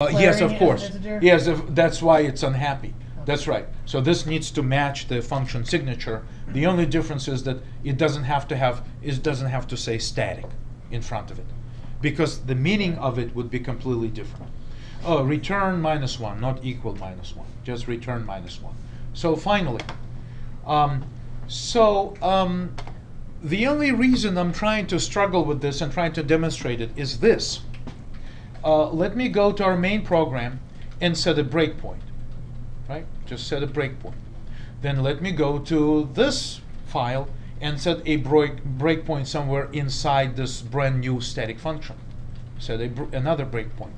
Yes, of declaring it as course. an integer? Yes, that's why it's unhappy. That's right. So this needs to match the function signature. The only difference is that it doesn't have to say static in front of it, because the meaning of it would be completely different. Oh, return -1, not equal -1. Just return -1. So finally, the only reason I'm trying to struggle with this and trying to demonstrate it is this. Let me go to our main program and set a breakpoint, right? Just set a breakpoint. Then let me go to this file and set a breakpoint somewhere inside this brand new static function. Set another breakpoint.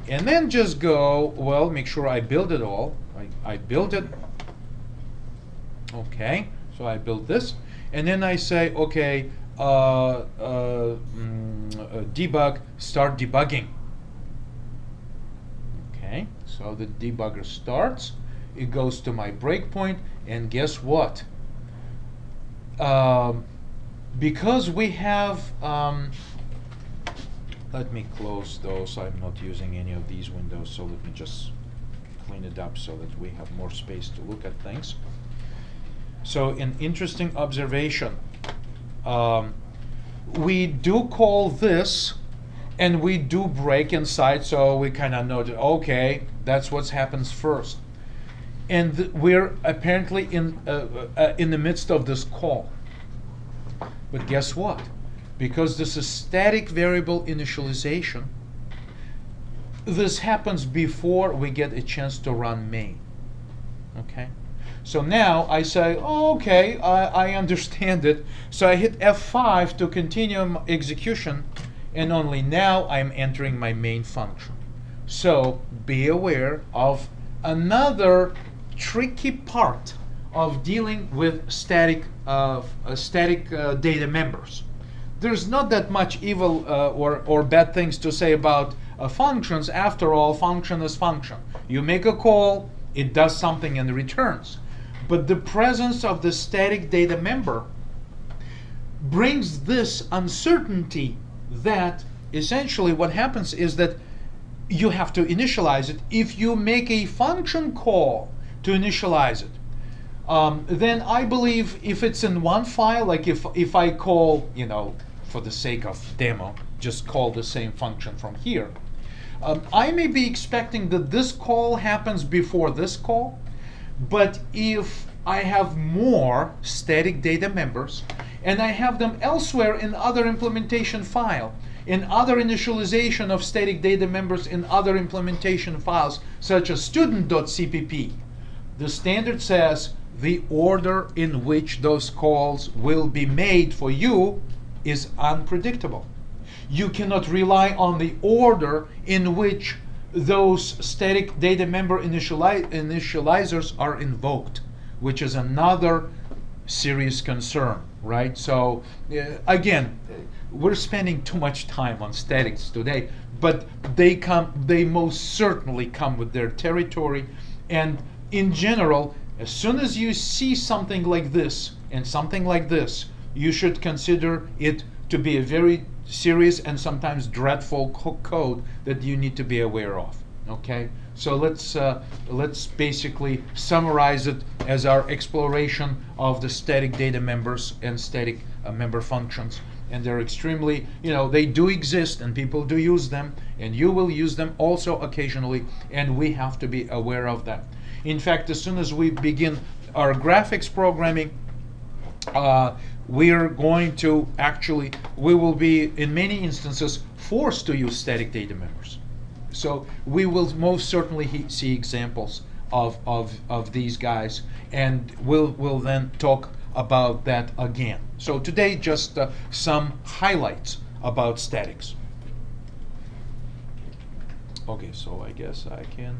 And then just go, well, make sure I build it all. I build it. Okay, so I build this. And then I say, okay, debug, start debugging. Okay, so the debugger starts. It goes to my breakpoint, and guess what? Because we have, let me close those. I'm not using any of these windows, so let me just clean it up so that we have more space to look at things. So an interesting observation. We do call this, and we do break inside, so we kind of know that, okay, that's what happens first. And we're apparently in the midst of this call. But guess what? Because this is static variable initialization, this happens before we get a chance to run main. Okay? So now I say, oh, okay, I understand it. So I hit F5 to continue execution, and only now I'm entering my main function. So be aware of another tricky part of dealing with static data members. There's not that much evil or bad things to say about functions. After all, function is function. You make a call, it does something and returns. But the presence of the static data member brings this uncertainty that essentially what happens is that you have to initialize it. If you make a function call to initialize it, then I believe if it's in one file, like if I call, for the sake of demo, just call the same function from here, I may be expecting that this call happens before this call. But if I have more static data members and I have them elsewhere in other implementation file, in other initialization of static data members in other implementation files, such as student.cpp, the standard says the order in which those calls will be made for you is unpredictable. You cannot rely on the order in which those static data member initializers are invoked, which is another serious concern, right? So again, we're spending too much time on statics today, but they most certainly come with their territory. And in general, as soon as you see something like this and something like this, you should consider it to be a very serious and sometimes dreadful code that you need to be aware of. Okay, so let's basically summarize it as our exploration of the static data members and static member functions. And they're extremely, they do exist and people do use them, and you will use them also occasionally, and we have to be aware of that. In fact, as soon as we begin our graphics programming, we will be in many instances forced to use static data members. So we will most certainly see examples of these guys, and we'll then talk about that again. So today, just some highlights about statics. Okay, so I guess I can